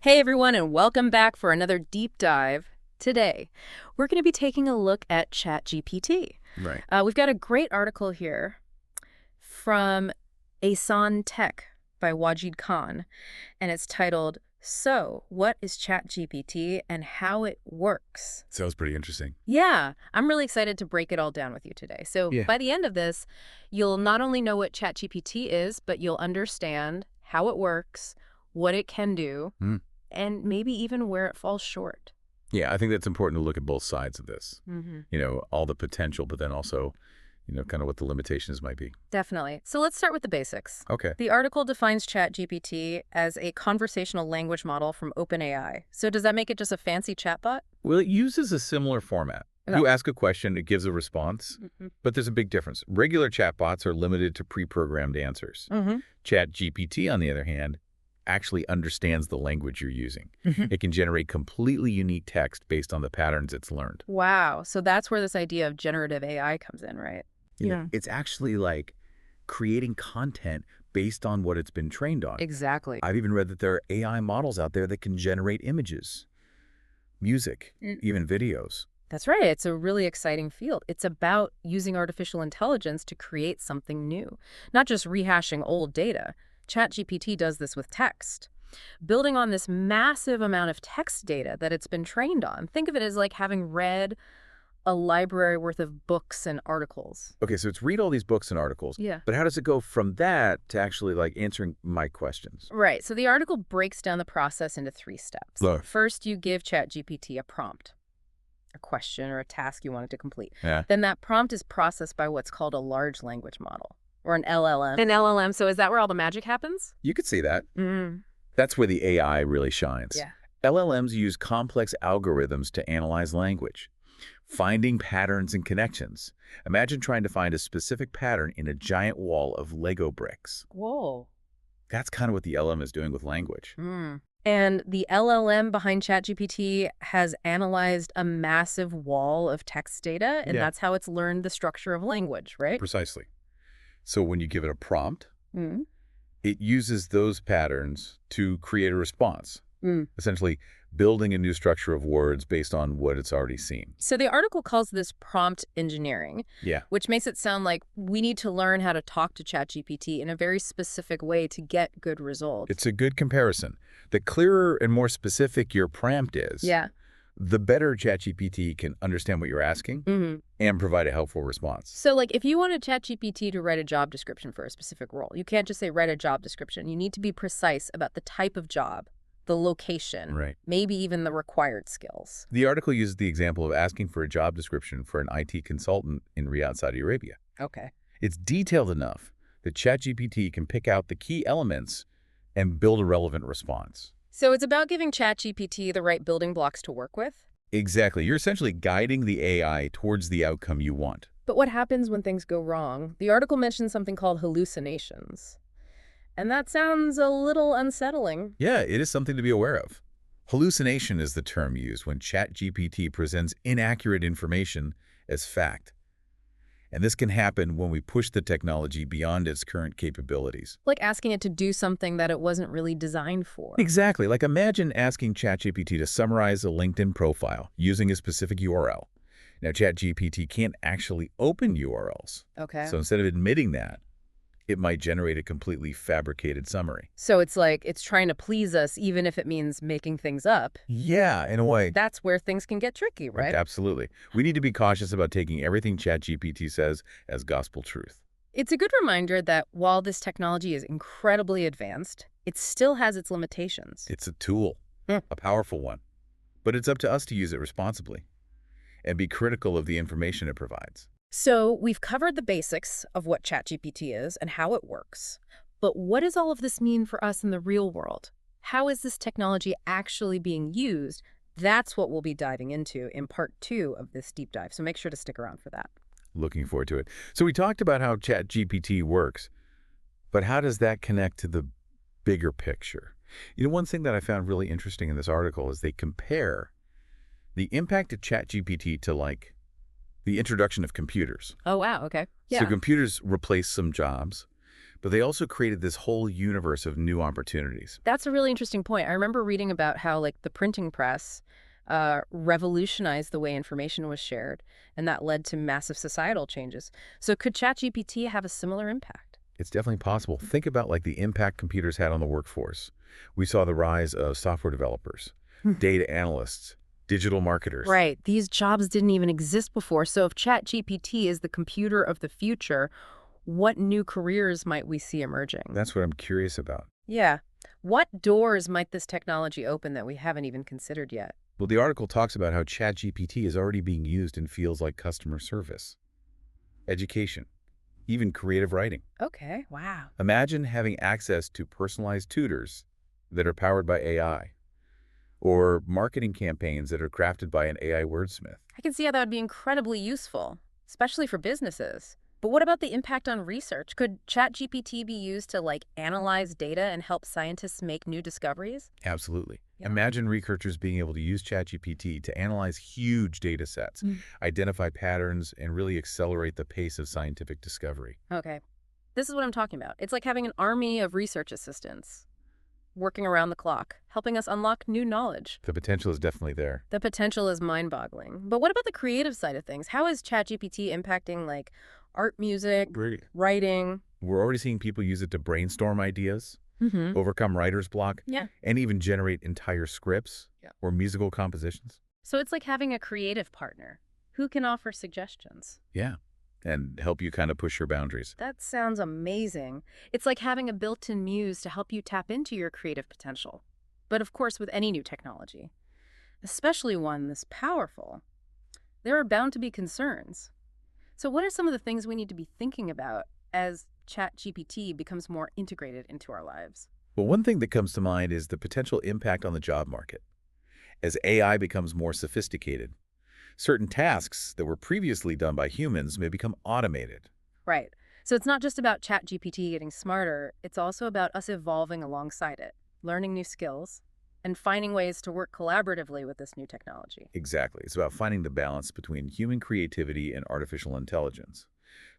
Hey everyone, and welcome back for another deep dive. Today, we're going to be taking a look at ChatGPT. Right. We've got a great article here from Asan Tech by Wajid Khan, and it's titled, So, What is ChatGPT and How It Works? Sounds pretty interesting. Yeah, I'm really excited to break it all down with you today. So Yeah. by the end of this, you'll not only know what ChatGPT is, but you'll understand how it works, what it can do, Mm. and maybe even where it falls short. Yeah, I think that's important to look at both sides of this. Mm-hmm. All the potential, but then also, kind of what the limitations might be. Definitely. So let's start with the basics. Okay. The article defines ChatGPT as a conversational language model from OpenAI. So does that make it just a fancy chatbot? Well, it uses a similar format. Oh. You ask a question, it gives a response, but there's a big difference. Regular chatbots are limited to pre-programmed answers. Mm-hmm. ChatGPT, on the other hand, actually understands the language you're using. Mm-hmm. It can generate completely unique text based on the patterns it's learned. Wow. So that's where this idea of generative AI comes in, right? It's actually like creating content based on what it's been trained on. Exactly. I've even read that there are AI models out there that can generate images, music, even videos. That's right. It's a really exciting field. It's about using artificial intelligence to create something new, not just rehashing old data. ChatGPT does this with text. Building on this massive amount of text data that it's been trained on, think of it as like having read a library worth of books and articles. Okay, so it's read all these books and articles, Yeah. but how does it go from that to actually like answering my questions? Right. So the article breaks down the process into 3 steps. Look. First, you give ChatGPT a prompt, a question or a task you want it to complete. Yeah. Then that prompt is processed by what's called a large language model, or an LLM. An LLM, so is that where all the magic happens? You could see that. Mm. That's where the AI really shines. Yeah. LLMs use complex algorithms to analyze language, finding patterns and connections. Imagine trying to find a specific pattern in a giant wall of Lego bricks. Whoa. That's kind of what the LM is doing with language. Mm. And the LLM behind ChatGPT has analyzed a massive wall of text data, and Yeah. that's how it's learned the structure of language, right? Precisely. So when you give it a prompt, Mm. it uses those patterns to create a response, Mm. essentially building a new structure of words based on what it's already seen. So the article calls this prompt engineering, Yeah. which makes it sound like we need to learn how to talk to ChatGPT in a very specific way to get good results. It's a good comparison. The clearer and more specific your prompt is, Yeah. the better ChatGPT can understand what you're asking Mm-hmm. and provide a helpful response. So, like, if you wanted ChatGPT to write a job description for a specific role, you can't just say write a job description. You need to be precise about the type of job, the location, Right. maybe even the required skills. The article uses the example of asking for a job description for an IT consultant in Riyadh, Saudi Arabia. Okay. It's detailed enough that ChatGPT can pick out the key elements and build a relevant response. So it's about giving ChatGPT the right building blocks to work with. Exactly. You're essentially guiding the AI towards the outcome you want. But what happens when things go wrong? The article mentions something called hallucinations. And that sounds a little unsettling. Yeah, it is something to be aware of. Hallucination is the term used when ChatGPT presents inaccurate information as fact. And this can happen when we push the technology beyond its current capabilities. Like asking it to do something that it wasn't really designed for. Exactly. Like imagine asking ChatGPT to summarize a LinkedIn profile using a specific URL. Now, ChatGPT can't actually open URLs. Okay. So instead of admitting that, it might generate a completely fabricated summary. So it's like it's trying to please us, even if it means making things up. Yeah, in a way. That's where things can get tricky, right? Absolutely. We need to be cautious about taking everything ChatGPT says as gospel truth. It's a good reminder that while this technology is incredibly advanced, it still has its limitations. It's a tool, a powerful one. But it's up to us to use it responsibly and be critical of the information it provides. So we've covered the basics of what ChatGPT is and how it works. But what does all of this mean for us in the real world? How is this technology actually being used? That's what we'll be diving into in part 2 of this deep dive. So make sure to stick around for that. Looking forward to it. So we talked about how ChatGPT works, but how does that connect to the bigger picture? One thing that I found really interesting in this article is they compare the impact of ChatGPT to like the introduction of computers. Oh, wow. Okay. So computers replace some jobs, but they also created this whole universe of new opportunities. That's a really interesting point. I remember reading about how, like, the printing press revolutionized the way information was shared, and that led to massive societal changes. So could ChatGPT have a similar impact? It's definitely possible. Think about like the impact computers had on the workforce. We saw the rise of software developers, Hmm. data analysts, digital marketers. Right. These jobs didn't even exist before. So if ChatGPT is the computer of the future, what new careers might we see emerging? That's what I'm curious about. Yeah. What doors might this technology open that we haven't even considered yet? Well, the article talks about how ChatGPT is already being used in fields like customer service, education, even creative writing. Okay. Wow. Imagine having access to personalized tutors that are powered by AI, or marketing campaigns that are crafted by an AI wordsmith. I can see how that would be incredibly useful, especially for businesses. But what about the impact on research? Could ChatGPT be used to, like, analyze data and help scientists make new discoveries? Absolutely. Yeah. Imagine researchers being able to use ChatGPT to analyze huge data sets, Mm. identify patterns, and really accelerate the pace of scientific discovery. Okay. This is what I'm talking about. It's like having an army of research assistants working around the clock, helping us unlock new knowledge. The potential is definitely there. The potential is mind-boggling. But what about the creative side of things? How is ChatGPT impacting, like, art, music, Great. writing? We're already seeing people use it to brainstorm ideas, Mm-hmm. overcome writer's block, Yeah. and even generate entire scripts Yeah. or musical compositions. So it's like having a creative partner who can offer suggestions. Yeah, and help you kind of push your boundaries. That sounds amazing. It's like having a built-in muse to help you tap into your creative potential. But of course, with any new technology, especially one this powerful, there are bound to be concerns. So what are some of the things we need to be thinking about as ChatGPT becomes more integrated into our lives? Well, one thing that comes to mind is the potential impact on the job market. As AI becomes more sophisticated, certain tasks that were previously done by humans may become automated. Right. So it's not just about ChatGPT getting smarter, it's also about us evolving alongside it, learning new skills, and finding ways to work collaboratively with this new technology. Exactly. It's about finding the balance between human creativity and artificial intelligence,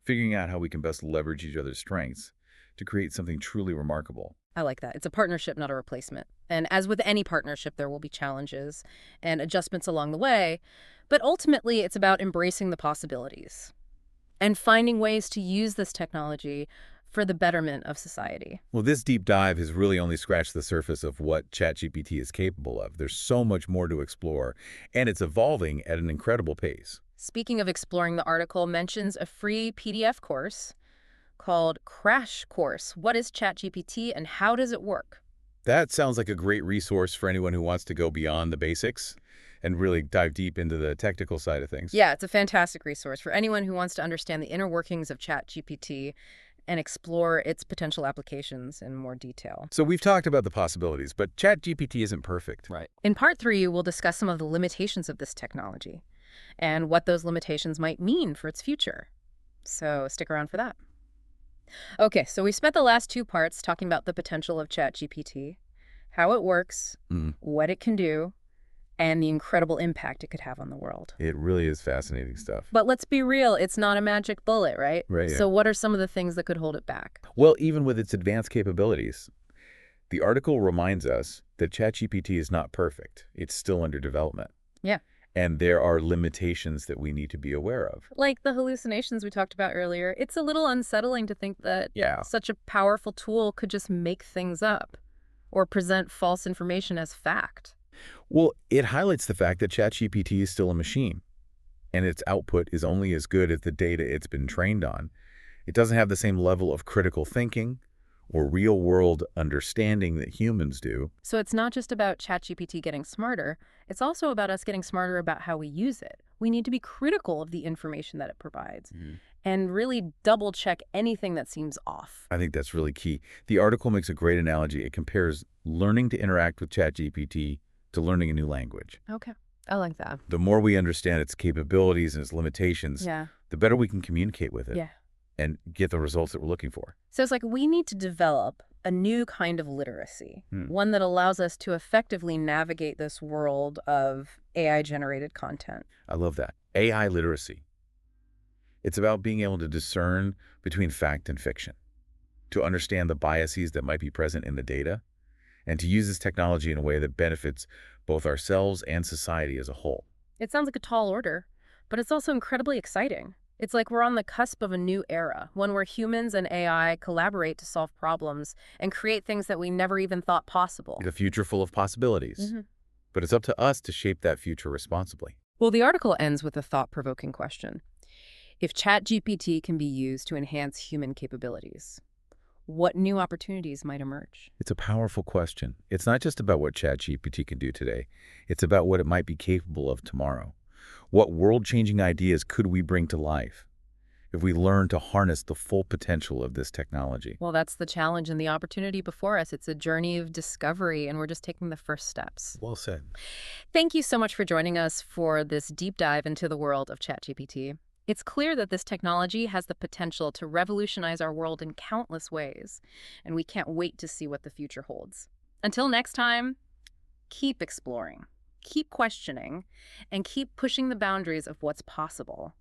figuring out how we can best leverage each other's strengths to create something truly remarkable. I like that. It's a partnership, not a replacement. And as with any partnership, there will be challenges and adjustments along the way. But ultimately, it's about embracing the possibilities and finding ways to use this technology for the betterment of society. Well, this deep dive has really only scratched the surface of what ChatGPT is capable of. There's so much more to explore, and it's evolving at an incredible pace. Speaking of exploring, the article mentions a free PDF course called Crash Course. What is ChatGPT and how does it work? That sounds like a great resource for anyone who wants to go beyond the basics and really dive deep into the technical side of things. Yeah, it's a fantastic resource for anyone who wants to understand the inner workings of ChatGPT and explore its potential applications in more detail. So we've talked about the possibilities, but ChatGPT isn't perfect. Right. In part 3, we'll discuss some of the limitations of this technology and what those limitations might mean for its future. So stick around for that. Okay, so we spent the last 2 parts talking about the potential of ChatGPT, how it works, what it can do, and the incredible impact it could have on the world. It really is fascinating stuff. But let's be real, it's not a magic bullet, right? Right, yeah. So what are some of the things that could hold it back? Well, even with its advanced capabilities, the article reminds us that ChatGPT is not perfect. It's still under development. Yeah. And there are limitations that we need to be aware of. Like the hallucinations we talked about earlier, it's a little unsettling to think that Yeah. such a powerful tool could just make things up or present false information as fact. Well, it highlights the fact that ChatGPT is still a machine, and its output is only as good as the data it's been trained on. It doesn't have the same level of critical thinking or real-world understanding that humans do. So it's not just about ChatGPT getting smarter, it's also about us getting smarter about how we use it. We need to be critical of the information that it provides and really double check anything that seems off. I think that's really key. The article makes a great analogy. It compares learning to interact with ChatGPT to learning a new language. Okay. I like that. The more we understand its capabilities and its limitations, Yeah. the better we can communicate with it Yeah. and get the results that we're looking for. So it's like we need to develop a new kind of literacy, one that allows us to effectively navigate this world of AI-generated content. I love that. AI literacy. It's about being able to discern between fact and fiction, to understand the biases that might be present in the data, and to use this technology in a way that benefits both ourselves and society as a whole. It sounds like a tall order, but it's also incredibly exciting. It's like we're on the cusp of a new era, one where humans and AI collaborate to solve problems and create things that we never even thought possible. A future full of possibilities. hmm But it's up to us to shape that future responsibly. Well, the article ends with a thought-provoking question. If ChatGPT can be used to enhance human capabilities, what new opportunities might emerge? It's a powerful question. It's not just about what ChatGPT can do today. It's about what it might be capable of tomorrow. What world-changing ideas could we bring to life if we learn to harness the full potential of this technology? Well, that's the challenge and the opportunity before us. It's a journey of discovery, and we're just taking the first steps. Well said. Thank you so much for joining us for this deep dive into the world of ChatGPT. It's clear that this technology has the potential to revolutionize our world in countless ways, and we can't wait to see what the future holds. Until next time, keep exploring, keep questioning, and keep pushing the boundaries of what's possible.